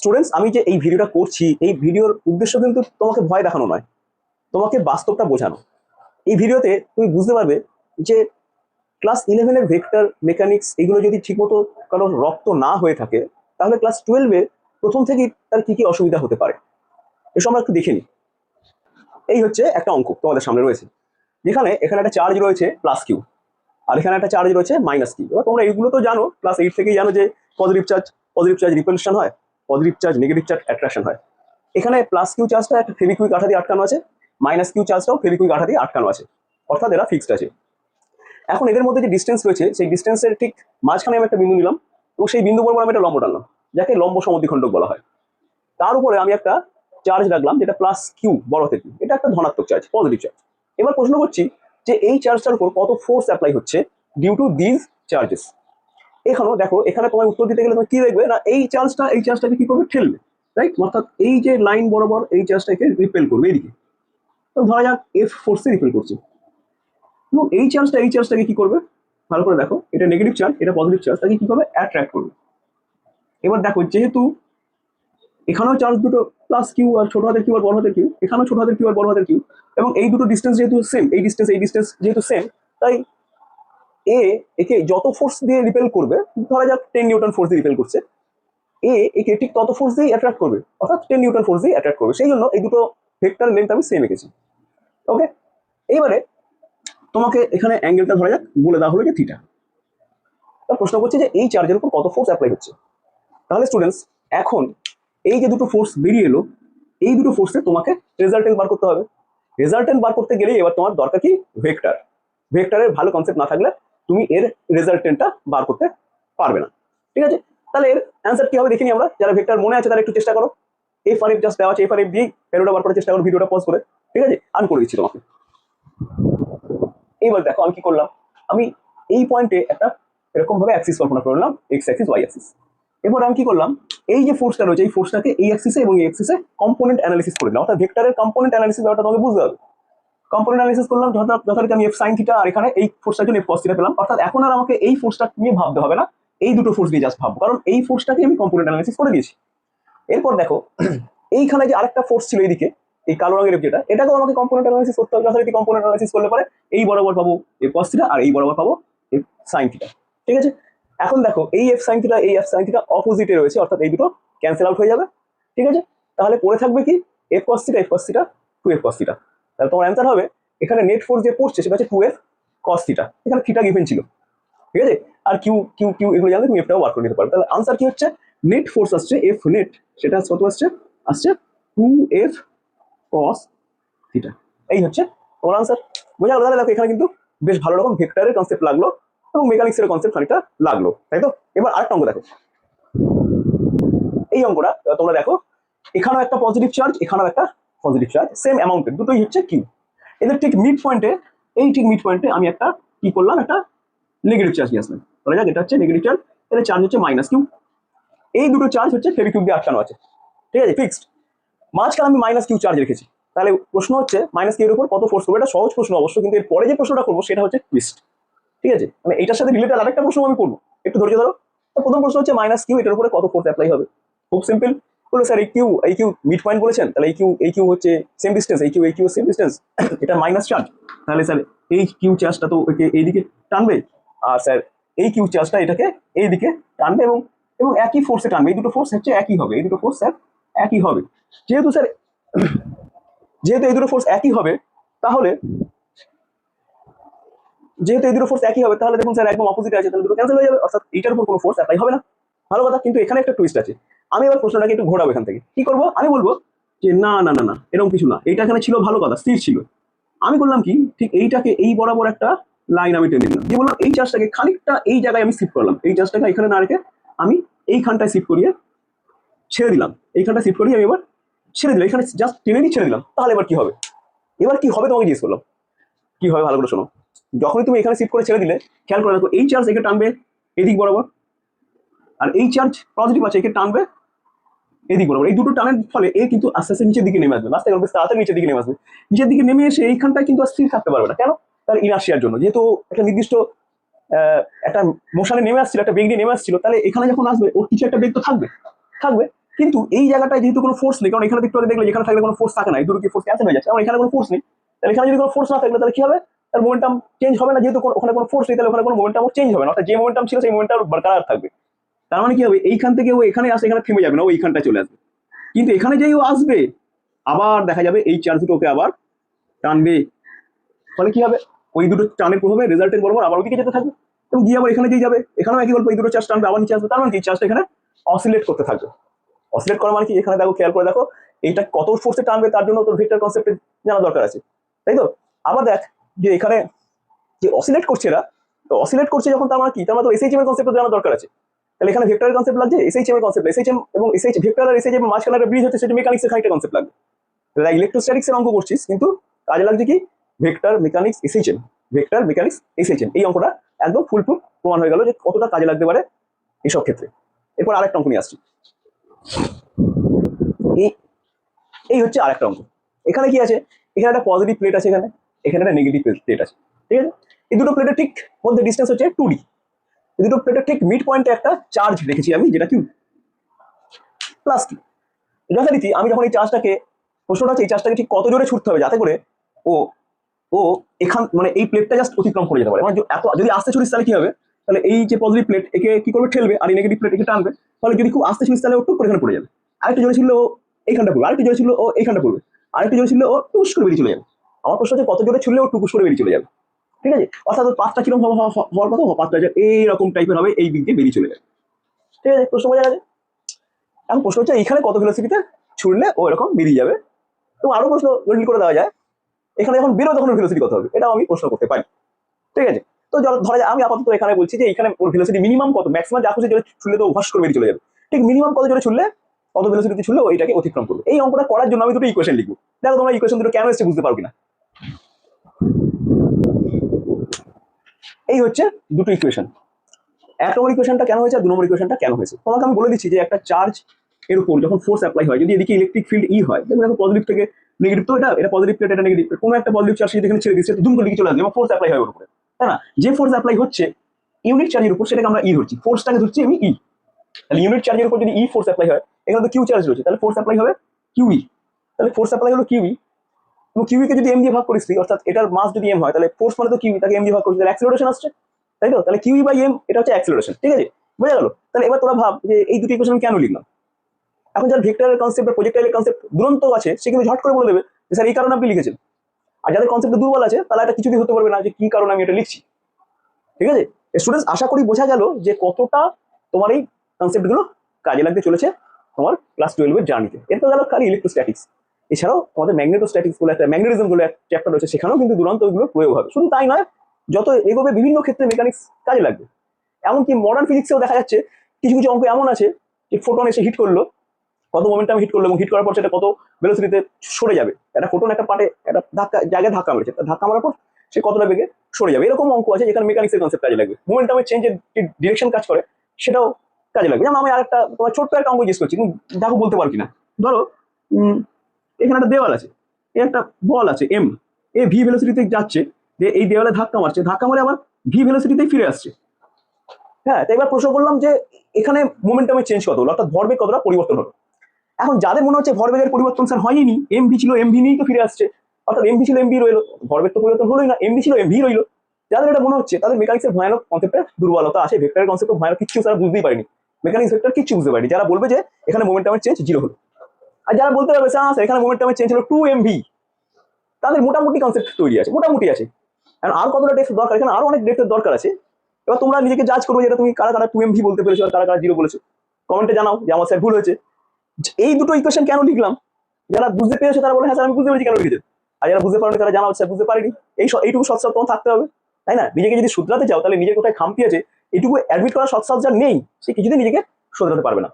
Students, আমি যে এই ভিডিওটা করছি, এই ভিডিওর উদ্দেশ্য কিন্তু তোমাকে ভয় দেখানো নয়, তোমাকে বাস্তবটা বোঝানো। এই ভিডিওতে তুমি বুঝতে পারবে যে ক্লাস 11-এর ভেক্টর মেকানিক্স এগুলো যদি ঠিকমতো কারোর রপ্ত না হয়ে থাকে, তাহলে ক্লাস 12-এ প্রথম থেকেই তার কি কি অসুবিধা হতে পারে। এসব আমরা একটু দেখে নিই। এই হচ্ছে একটা অঙ্ক তোমাদের সামনে রয়েছে, যেখানে এখানে একটা চার্জ রয়েছে প্লাস কিউ, আর এখানে একটা চার্জ রয়েছে মাইনাস কিউ। এবার তোমরা এইগুলো তো জানো, ক্লাস 8 থেকেই জানো যে পজিটিভ চার্জ রিপালশন হয়, positive charge negative charge attraction হয়। এখানে প্লাস কিউ চার্জটা একটা ফেভিকুইক আঠা দিয়ে আটকানো আছে, মাইনাস কিউ চার্জটাও ফেভিকুইক আঠা দিয়ে আটকানো আছে, অর্থাৎ এরা ফিক্সড আছে। এখন এদের মধ্যে যে ডিস্টেন্স রয়েছে, সেই ডিস্টেন্সের ঠিক মাঝখানে আমি একটা বিন্দু নিলাম, এবং সেই বিন্দু বরাবর আমি একটা লম্ব টানলাম, যাকে লম্ব সমদ্বিখণ্ডক বলা হয়। তার উপরে আমি একটা চার্জ রাখলাম, যেটা প্লাস কিউ বড় হাতের কিউ, এটা একটা ধনাত্মক চার্জ, পজিটিভ চার্জ। এবার প্রশ্ন করছি যে এই চার্জটার উপর কত ফোর্স অ্যাপ্লাই হচ্ছে ডিউ টু দিস চার্জেস। এখানেও দেখো, এখানে তোমার উত্তর দিতে গেলে তুমি কি দেখবে না, এই চার্জটাকে কি করবে, ঠেলবে, রাইট? অর্থাৎ এই যে লাইন বরাবর এই চার্জটাকে রিপেল করবে এদিকে। তো ধরা যাক এফ ফোর্সে রিপেল করছে, এবং এই চার্জটাকে কি করবে, ভালো করে দেখো, এটা নেগেটিভ চার্জ, এটা পজিটিভ চার্জ, তাকে কি করবে, অ্যাট্রাক্ট করবে। এবার দেখো, যেহেতু এখানেও চার্জ দুটো প্লাস কিউ আর ছোট হাতের কিউ আর বড় হাতের কিউ, এখানেও ছোট হাতের কিউ আর বড় হাতের কিউ, এবং এই দুটো ডিস্টেন্স যেহেতু সেম, এই ডিস্টেন্স যেহেতু সেম, তাই একে যত ফোর্স দিয়ে রিপেল করবে, ধরা যাক 10 নিউটন ফোর্স দিয়ে রিপেল করছে, একে ঠিক তত ফোর্স দিয়ে অ্যাট্রাক্ট করবে, অর্থাৎ 10 নিউটন ফোর্স দিয়ে অ্যাট্রাক্ট করবে। সেই জন্য এই দুটো ভেক্টর লেন্থ আমি সেম এঁকেছি। ওকে, এইবারে তোমাকে এখানে অ্যাঙ্গেলটা ধরা যাক বলে দেওয়া হলো যে থিটা। প্রশ্ন করছে যে এই চার্জের উপর কত ফোর্স অ্যাপ্লাই হচ্ছে। তাহলে স্টুডেন্টস, এখন এই যে দুটো ফোর্স বেরিয়ে এলো, এই দুটো ফোর্সে তোমাকে রেজাল্টেন্ট বার করতে হবে। রেজাল্টেন্ট বার করতে গেলেই এবার তোমার দরকার কি, ভেক্টরের ভালো কনসেপ্ট না থাকলে তুমি এর রেজাল্টেন্টটা বার করতে পারবে না। ঠিক আছে, তাহলে এর অ্যান্সার কি হবে দেখিনি আমরা। যারা ভেক্টর মনে আছে তারা একটু চেষ্টা করো, এফ আর এফ জাস্ট দেওয়া আছে, এফ আর এফ দিয়েই ভ্যালুটা বার করার চেষ্টা করো, ভিডিওটা পজ করে। ঠিক আছে, আমি করে দিচ্ছি তোমাকে। এইবার দেখো আমি কি করলাম, আমি এই পয়েন্টে একটা এরকম ভাবে অ্যাক্সিস কল্পনা করলাম, এক্স অ্যাক্সিস ওয়াই অ্যাক্সিস। এরপর আমি কি করলাম, এই যে ফোর্সটা রয়েছে, এই ফোর্সটাকে এই অ্যাক্সিসে এবং এই অ্যাক্সিসে কম্পোনেন্ট অ্যানালিসিস করে দিলাম। অর্থাৎ ভেক্টরের কম্পোনেন্ট অ্যানালিসিস ব্যাপারটা তোমাকে বুঝতে হবে। কম্পোনেন্ট অ্যানালিসিস করলাম, যথারীতি আমি এফ সাইন থিটা, আর এখানে এই ফোর্সটার জন্য এফ কস থিটা পেলাম। অর্থাৎ এখন আর আমাকে এই ফোর্সটা নিয়ে ভাবতে হবে না, এই দুটো ফোর্স নিয়ে জাস্ট ভাববো, কারণ এই ফোর্সটাকে আমি কম্পোনেন্ট অ্যানালিসিস করে দিয়েছি। এরপর দেখো, এইখানে যে আরেকটা ফোর্স ছিল এইদিকে, এই কালো রঙের যেটা, এটাকেও আমাকে কম্পোনেন্ট অ্যানালিসিস করতে হবে। যথারীতি কম্পোনেন্ট অ্যানালিসিস করলে পরে এই বরাবর পাবো এফ কস থিটা, আর এই বরাবর পাবো এফ সাইন থিটা। ঠিক আছে, এখন দেখো এই এফ সাইন থিটা, এই এফ সাইন থিটা অপোজিটে রয়েছে, অর্থাৎ এই দুটো ক্যান্সেল আউট হয়ে যাবে। ঠিক আছে, তাহলে পড়ে থাকবে কি, F cos theta to F cos theta. তাহলে তোমার অ্যান্সার হবে, এখানে নেট ফোর্স যে পড়ছে সেটা হচ্ছে 2f cos থিটা। এখানে থিটা গিভেন ছিল, ঠিক আছে, আর কিউ কিউ কিউ এগুলো জানলে তুমি এফটাও বার করে নিতে পারবে। তাহলে আনসার কি হচ্ছে, নেট ফোর্স আসছে এফ নেট, সেটা কত আসছে 2f cos থিটা। এই হচ্ছে তোমার আনসার। বোঝা গেল? তাহলে দেখো এখানে কিন্তু বেশ ভালো রকম ভেক্টরের কনসেপ্ট লাগলো এবং মেকানিক্সের কনসেপ্ট খানিকটা লাগলো, তাই তো? এবার আরেকটা অঙ্ক দেখো, এই অঙ্কটা তোমরা দেখো, এখানেও একটা পজিটিভ চার্জ, এখানেও একটা পজিটিভ চার্জ, সেম অ্যামাউন্টের, দুটোই হচ্ছে কিউ। এদের ঠিক মিড পয়েন্টে, এই ঠিক মিড পয়েন্টে আমি একটা কি করলাম, একটা নেগেটিভ চার্জ নিয়ে আসলাম। ধরা যাক এটা হচ্ছে নেগেটিভ চার্জ, এর চার্জ হচ্ছে মাইনাস কিউ। এই দুটো চার্জ হচ্ছে ফেভিকুইক দিয়ে আটকানো আছে, ঠিক আছে, ফিক্সড। মাঝখানে আমি মাইনাস কিউ চার্জ রেখেছি। তাহলে প্রশ্ন হচ্ছে মাইনাস কিউ এর উপর কত ফোর্স করবে। এটা সহজ প্রশ্ন অবশ্য, কিন্তু এর পরে যে প্রশ্নটা করবো সেটা হচ্ছে টুইস্ট। ঠিক আছে, মানে এটার সাথে রিলেটেড আরেকটা প্রশ্ন আমি করবো, একটু ধৈর্য ধরো। তো প্রথম প্রশ্ন হচ্ছে মাইনাস কিউ, এটার উপরে কত ফোর্স অ্যাপ্লাই হবে। খুব সিম্পল, বলো স্যার এই কিউ মিড পয়েন্ট বলেছেন, তাহলে এই কিউ হচ্ছে সেম ডিস্টেন্স, এই কিউ সেম ডিস্টেন্স, এটা মাইনাস চার্জ, তাহলে স্যার এই কিউ চার্জটা তো ওকে এইদিকে টানবে, আর স্যার এই কিউ চার্জটা এটাকে এইদিকে টানবে, এবং এবং একই ফোর্সে টানবে। এই দুটো ফোর্স হচ্ছে একই হবে, এই দুটো ফোর্স স্যার একই হবে। যেহেতু স্যার এই দুটো ফোর্স একই হবে, তাহলে তাহলে দেখুন স্যার একদম অপোজিট আছে, তাহলে দুটো ক্যান্সেল হয়ে যাবে, অর্থাৎ এইটার উপর কোনো ফোর্স অ্যাপ্লাই হবে না। ভালো কথা, কিন্তু এখানে একটা টুইস্ট আছে। আমি এবার প্রশ্নটাকে একটু ঘোরাবো এখান থেকে। কি করবো, আমি বলবো যে না না না না, এরকম কিছু না, এইটা এখানে ছিল ভালো কথা, স্থির ছিল। আমি করলাম কি, ঠিক এইটাকে এই বরাবর একটা লাইন আমি টেনে দিলাম, দিয়ে বললাম এই চার্জটাকে খানিকটা এই জায়গায় আমি শিফট করলাম, এই চার্জটাকে এখানে না রেখে আমি এইখানটায় শিফট করিয়ে ছেড়ে দিলাম, এইখানটা শিফট করিয়ে আমি এবার ছেড়ে দিলাম, এখানে জাস্ট টেনে দিয়ে ছেড়ে দিলাম। তাহলে এবার কি হবে, তোমাকে জিজ্ঞেস করলাম কি হবে, ভালো করে শোনো। যখনই তুমি এখানে শিফট করে ছেড়ে দিলে, খেয়াল করে দেখো এই চার্জ একে টানবে এদিক বরাবর, আর এই চার্জ পজিটিভ আছে একে টানবে এদিক বরাবর। এই দুটো টানের ফলে এ কিন্তু আস্তে আস্তে নিচের দিকে নেমে আসবে, আস্তে আস্তে তাড়াতাড়ি নিচের দিকে নেমে আসবে। নিচের দিকে নেমে এসে এইখানটায় কিন্তু আর স্থির থাকতে পারবে না। কেন? তার ইনার্শিয়ার জন্য। যেহেতু একটা নির্দিষ্ট একটা মোশনে নেমে আসছিল, একটা বেগ নিয়ে নেমে আসছিল, তাহলে এখানে যখন আসবে ওর কিছু একটা বেগ তো থাকবে। কিন্তু এই জায়গাটায় যেহেতু কোনো ফোর্স নেই, কারণ এখানে একটু আগে দেখলে যেখানে থাকলে কোনো ফোর্স থাকে না, এই দুটো কি ফোর্স ক্যান্সেল হয়ে যাচ্ছে, কারণ এখানে কোনো ফোর্স নেই। তাহলে এখানে যদি কোনো ফোর্স না থাকলে তাহলে কি হবে, তার মোমেন্টাম চেঞ্জ হবে না, যেহেতু ওখানে কোনো ফোর্স নেই তাহলে ওখানে কোনো মোমেন্টাম চেঞ্জ হবে না, অর্থাৎ যে মোমেন্টাম ছিল সেই মোমেন্টাম বরকরার থাকবে। তার মানে কি হবে, এইখান থেকে ও এখানে আসে, এখানে থেমে যাবে না, ও এইখানটা চলে আসবে। কিন্তু এখানে যেই ও আসবে আবার দেখা যাবে এই চার্জ দুটো ওকে আবার টানবে, ফলে কি হবে, ওই দুটো টানের প্রভাবে রেজাল্টের বরাবর আবার ওদিকে যেতে থাকবে, এবং গিয়ে আবার এখানে যেই যাবে এখানেও একই গল্প, এই দুটো চার্জ টানবে আবার নিচে আসবে। তার মানে কি চার্জটা এখানে অসিলেট করতে থাকবে। অসিলেট করা মানে কি, এখানে দেখো খেয়াল করে দেখো এইটা কত ফোর্সে টানবে তার জন্য তোর ভেক্টর কনসেপ্টে জানা দরকার আছে, তাই তো। আবার দেখ যে এখানে যে অসিলেট করছে এরা, তো অসিলেট করছে যখন, তার মানে কি, তার মানে তো এসএইচএম এর কনসেপ্ট জানা দরকার আছে। তাহলে এখানে ভেক্টরের কনসেপ্ট লাগছে, এসএইচএম এর কনসেপ্ট, এসএইচএম এবং এসএইচ ভেক্টর আর এসএইচএম এর মাঝখানে একটা ব্রিজ হচ্ছে, সেটা মেকানিক্সের খানিকটা কনসেপ্ট লাগবে। তাহলে ইলেকট্রোস্ট্যাটিক্স এর অঙ্ক করছিস কিন্তু কাজে লাগছে কি, vector mechanics SHM, vector mechanics SHM, এই অঙ্কটা একদম ফুল প্রুফ প্রমাণ হয়ে গেল যে কতটা কাজে লাগতে পারে এইসব ক্ষেত্রে। এরপর আরেকটা অঙ্ক নিয়ে আসছি, এই এই হচ্ছে আরেকটা অঙ্ক। এখানে কি আছে, এখানে একটা পজিটিভ প্লেট আছে, এখানে এখানে একটা নেগেটিভ প্লেট আছে, ঠিক আছে। এই দুটো প্লেটের ঠিক মধ্যে ডিস্টেন্স হচ্ছে 2D। এই দুটো প্লেটের ঠিক মিড পয়েন্টে একটা চার্জ রেখেছি আমি, যেটা কিউ প্লাস কিউ। যথারীতি আমি যখন এই চার্জটাকে, প্রশ্নটা হচ্ছে এই চার্জটাকে ঠিক কত জোরে ছুটতে হবে যাতে করে ও ও এখান মানে এই প্লেটটা জাস্ট অতিক্রম করে যেতে পারে। মানে এত যদি আস্তে ছুটিস তাহলে কি হবে, তাহলে এই যে পজিটিভ প্লেট একে কি করবে, ঠেলবে, আর এই নেগেটিভ প্লেট একে টানবে। ফলে যদি খুব আস্তে ছুটিস তাহলে ও টুক করে এখানে পড়ে যাবে। আরেকটু জোরে ছিল ও এইখানটা পড়বে, আরেকটু জোরে ছিল ও এইখানটা পড়বে, আরেকটু জোরে ছিল ও টুস করে বেরিয়ে চলে যাবে। আমার প্রশ্ন হচ্ছে কত জোরে ছুটলে ও টুকুস করে বেরিয়ে চলে যাবে, ঠিক আছে। অর্থাৎ পাঁচটা কিরকম হওয়ার কথা, পাঁচটা এইরকম টাইপের হবে, এই দিক দিয়ে বেরিয়ে চলে যাবে, ঠিক আছে। প্রশ্ন বোঝা গেছে। এখন প্রশ্ন হচ্ছে এইখানে কত ভেলোসিটিতে ছুড়লে ও এরকম বেরিয়ে যাবে। এবং আরো প্রশ্ন জটিল করে দেওয়া যায়, এখানে যখন বেরোয় তখন ভেলোসিটি কত হবে, এটাও আমি প্রশ্ন করতে পারি, ঠিক আছে। তো ধরা যায় আমি আপাতত এখানে বলছি যে এখানে ওর ভেলোসিটি মিনিমাম কত, ম্যাক্সিমাম যা খুশি জোরে ছুড়লে তো ওভাস করে বেরিয়ে চলে যাবে, ঠিক মিনিমাম কত জোরে ছুড়লে, কত ভেলোসিটিতে ছুড়লে ও এটাকে অতিক্রম করবে। এই অঙ্কটা করার জন্য আমি দুটো ইকুয়েশন লিখবো, দেখো তোমরা ইকুয়েশন দুটো কেন এসছে বুঝতে পারো কিনা। এই হচ্ছে দুটো ইকুয়েশন, এক নম্বর ইকুয়েশনটা কেন হয়েছে আর দু নম্বর ইকুয়েশনটা কেন হয়েছে। তোমাকে আমি বলে দিচ্ছি যে একটা চার্জ এর উপর যখন ফোর্স অ্যাপ্লাই হয়, যদি এদিকে ইলেকট্রিক ফিল্ড ই হয়, দেখো পজিটিভ থেকে নেগেটিভ, তো এটা পজিটিভ প্লেট, এটা নেগেটিভ প্লেট, কোনো একটা পজিটিভ চার্জ যদি এখানে ছেড়ে দিচ্ছে দুম করে দিকে চলে আসবে এবং ফোর্স অ্যাপ্লাই হয় ওর উপরে, তাই না। যে ফোর্স অ্যাপ্লাই হচ্ছে ইউনিট চার্জের উপর, সেটাকে আমরা ই ধরছি, ফোর্সটাকে ধরছি আমি ই। তাহলে ইউনিট চার্জের উপর যদি ই ফোর্স অ্যাপ্লাই হয়, এখানে তো কিউ চার্জ রয়েছে, তাহলে ফোর্স অ্যাপ্লাই হবে কিউই। তাহলে ফোর্স অ্যাপ্লাই হলো কিউই, এবং কিউই কে যদি এম দিয়ে ভাগ করিস, অর্থাৎ এটার মাস যদি এম হয় তাহলে ফোর্স মানে তো কিউই, তাকে এম দিয়ে ভাগ করিস, তাহলে অ্যাক্সিলারেশন আসছে, তাই তো। তাহলে কিউই বাই এম এটা হচ্ছে অ্যাক্সিলারেশন, ঠিক আছে, বোঝা গেল। তাহলে এবার তোরা ভাব যে এই দুটি ইকুয়েশন কেন লিখলাম। এখন যার ভেক্টরের কনসেপ্ট বা প্রজেক্টাইলের কনসেপ্ট দুরন্ত আছে, সে কিন্তু ঝট করে বলে দেবে যে স্যার এই কারণে আপনি লিখেছেন। আর যাদের কনসেপ্ট দুর্বল আছে তারা এটা কিছুতেই হতে পারবে না যে কি কারণে আমি এটা লিখছি, ঠিক আছে। স্টুডেন্টস, আশা করি বোঝা গেল যে কতটা তোমার এই কনসেপ্টগুলো কাজে লাগতে চলেছে তোমার ক্লাস 12 এর জার্নিতে। এরপর গেল খালি ইলেকট্রোস্ট্যাটিক্স, এছাড়াও তোমাদের ম্যাগনেটোস্ট্যাটিক্স বলে একটা ম্যাগনেটিজম বলে একটা চ্যাপ্টার রয়েছে, সেখানেও কিন্তু দুরন্ত ওইগুলো প্রয়োগ হবে। শুধু তাই নয়, যত এগোবে বিভিন্ন ক্ষেত্রে মেকানিক্স কাজে লাগবে। এমনকি মডার্ন ফিজিক্সেও দেখা যাচ্ছে কিছু কিছু অঙ্ক এমন আছে যে ফোটন এসে হিট করলো, কত মোমেন্টাম হিট করলো, এবং হিট করার পর সেটা কত ভেলোসিটিতে সরে যাবে। একটা ফোটন একটা পার্টে একটা জায়গায় ধাক্কা মেরেছে, ধাক্কা মারার পর সে কতটা বেগে সরে যাবে। এরকম অঙ্ক আছে যেখানে মেকানিক্সের কনসেপ্ট কাজে লাগবে, মোমেন্টামের চেঞ্জের ডিরেকশন কাজ করে সেটাও কাজে লাগবে। যেমন আমি আরেকটা তোমার ছোট্ট একটা অঙ্ক জিজ্ঞেস করছি, তুমি দেখো বলতে পারো কিনা। ধরো এখানে একটা দেওয়াল আছে, একটা বল আছে এম, এ ভি ভেলোসিটিতে যাচ্ছে, যে এই দেওয়ালে ধাক্কা মারছে, ধাক্কা মারে আবার ভি ভেলোসিটিতেই ফিরে আসছে। হ্যাঁ, তো এবার প্রশ্ন করলাম যে এখানে মোমেন্টামের চেঞ্জ কত হলো, অর্থাৎ ভরবেগ কতটা পরিবর্তন হলো। এখন যাদের মনে হচ্ছে ভরবেগের পরিবর্তন স্যার হয়নি, এমভি ছিল এমভি নিয়েই তো ফিরে আসছে, অর্থাৎ এমভি ছিল এমভি রইলো, ভরবেগ তো পরিবর্তন হলোই না, এমভি ছিল এমভি রইলো, যাদের এটা মনে হচ্ছে তাদের মেকানিক্সের ভয়ানক কনসেপ্টের দুর্বলতা আছে, ভেক্টরের কনসেপ্ট ভয়ানক কিচ্ছু তারা বুঝতেই পারেনি, মেকানিক্স ভেক্টর কিচ্ছু বুঝতে পারেনি। যারা বলবে যে এখানে মোমেন্টামের চেঞ্জ 0 হলো, আর যারা বলতে পারবে স্যার এখানে মোমেন্টামের চেঞ্জ হলো 2mv, তাদের মোটামুটি কনসেপ্ট তৈরি আছে, মোটামুটি আছে। আর কতটা ডেপথ দরকার, এখানে আরো অনেক ডেপথের দরকার আছে। এবার তোমরা নিজেকে জাজ করবে যেটা তুমি কারা কারা 2mv বলতে পেরেছো আর কারা কারা 0 বলেছো, কমেন্টে জানাও যে আমার স্যার ভুল হয়েছে। এই দুটো ইকুয়েশন কেন লিখলাম, যারা বুঝতে পেরেছে তারা বলে হ্যাঁ স্যার আমি বুঝতে পেরেছি কেন লিখেছে, আর যারা বুঝতে পারেনি তারা জানাও স্যার বুঝতে পারিনি। এইটুকু সৎসাহ তোমার থাকতে হবে, তাই না। নিজেকে যদি শুধরাতে চাও তাহলে নিজের কোথায় খামতি আছে এইটুকু অ্যাডমিট করা সৎসাহ যার নেই, সে কিছুতেই নিজেকে শুধরাতে পারবে না।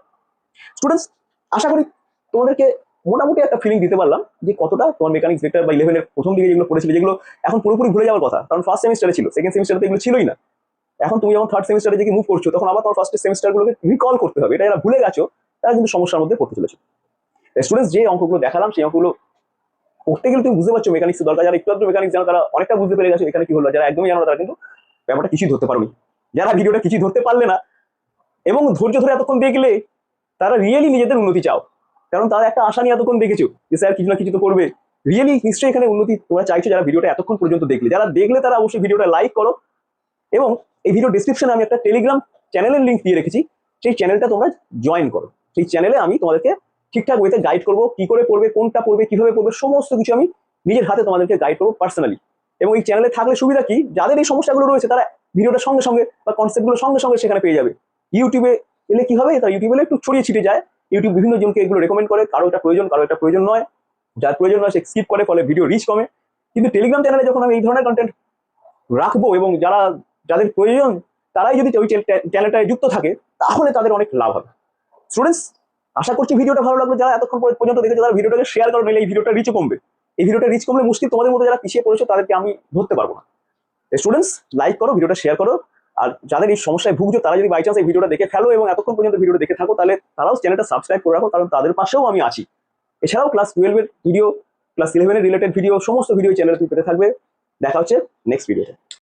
স্টুডেন্টস, আশা করি তোমাদেরকে মোটামুটি একটা ফিলিং দিতে পারলাম যে কতটা তোমার মেকানিক্স ভেক্টর বা 11 এর প্রথম দিকে যেগুলো পড়েছিল, যেগুলো এখন পুরোপুরি ভুলে যাওয়ার কথা, কারণ ফার্স্ট সেমিস্টারে ছিল, সেকেন্ড সেমিস্টারে এগুলো ছিলই না। এখন তুমি যখন থার্ড সেমিস্টারে যে মুভ করছো তখন আবার তোমার ফার্স্ট সেমিস্টারগুলোকে রিকল করতে হবে, এটা যারা ভুলে গেছো তারা কিন্তু সমস্যার মধ্যে পড়তে চলেছে। স্টুডেন্টস, যে অঙ্কগুলো দেখালাম সেই অঙ্কগুলো পড়তে গেলে তুমি বুঝতে পারছো মেকানিক্স দরকার, যারা একটু একটু মেকানিক্স জানো তারা অনেকটা বুঝতে পেরে গেছো এখানে কি হলো, যারা একদমই জানো না তারা কিন্তু ব্যাপারটা কিছুই ধরতে পারোনি। যারা ভিডিওটা কিছুই ধরতে পারলে না এবং ধৈর্য ধরে এতক্ষণ দেখলে তারা রিয়েলি নিজেদের উন্নতি চাও, কারণ তারা একটা আশা নিয়ে এতক্ষণ দেখেছো যে স্যার কিছু না কিছু তো করবে। রিয়েলি নিশ্চয়ই এখানে উন্নতি তোমরা চাইছো যারা ভিডিওটা এতক্ষণ পর্যন্ত দেখলে। যারা দেখলে তারা অবশ্যই ভিডিওটা লাইক করো, এবং এই ভিডিও ডিসক্রিপশনে আমি একটা টেলিগ্রাম চ্যানেলের লিঙ্ক দিয়ে রেখেছি, সেই চ্যানেলটা তোমরা জয়েন করো। সেই চ্যানেলে আমি তোমাদেরকে ঠিকঠাক ওয়েতে গাইড করবো, কি করে পড়বে, কোনটা পড়বে, কিভাবে পড়বে, সমস্ত কিছু আমি নিজের হাতে তোমাদেরকে গাইড করবো পার্সোনালি। এবং এই চ্যানেলে থাকলে সুবিধা কি, যাদের এই সমস্যাগুলো রয়েছে তারা ভিডিওটা সঙ্গে সঙ্গে বা কনসেপ্টগুলো সঙ্গে সঙ্গে সেখানে পেয়ে যাবে। ইউটিউবে এলে কি হবে, তার ইউটিউবে একটু ছড়িয়ে ছিটে যায়, ইউটিউব বিভিন্ন জনকে এগুলো রেকমেন্ড করে, কারো এটা প্রয়োজন, কারো এটা প্রয়োজন নয়, যার প্রয়োজন নয় সে স্কিপ করে, ফলে ভিডিও রিচ কমে। কিন্তু টেলিগ্রাম চ্যানেলে যখন আমি এই ধরনের কন্টেন্ট রাখবো এবং যাদের প্রয়োজন তারাই যদি ওই চ্যানেলটায় যুক্ত থাকে, তাহলে তাদের অনেক লাভ হবে। স্টুডেন্টস, আশা করছি ভিডিওটা ভালো লাগলো। যারা এতক্ষণ পর্যন্ত দেখেছে তারা ভিডিওটাকে শেয়ার করো, নাহলে এই ভিডিওটা রিচও কমবে। এই ভিডিওটা রিচ কমলে মুশকিল, তোমাদের মধ্যে যারা পিছিয়ে পড়েছে তাদেরকে আমি ধরতে পারবো না। স্টুডেন্টস, লাইক করো, ভিডিওটা শেয়ার করো। আর যাদের এই সমস্যায় ভুগছো তারা যদি বাই চান্স এই ভিডিওটা দেখে ফেলো এবং এতক্ষণ পর্যন্ত ভিডিও দেখে থাকো, তাহলে তারাও চ্যানেলটা সাবস্ক্রাইব করে রাখো, কারণ তাদের পাশেও আমি আছি। এছাড়াও ক্লাস 12 এর ভিডিও, ক্লাস 11 এর রিলেটেড ভিডিও, সমস্ত ভিডিও চ্যানেলে তুমি পেতে থাকবে। দেখা হচ্ছে নেক্সট ভিডিওতে।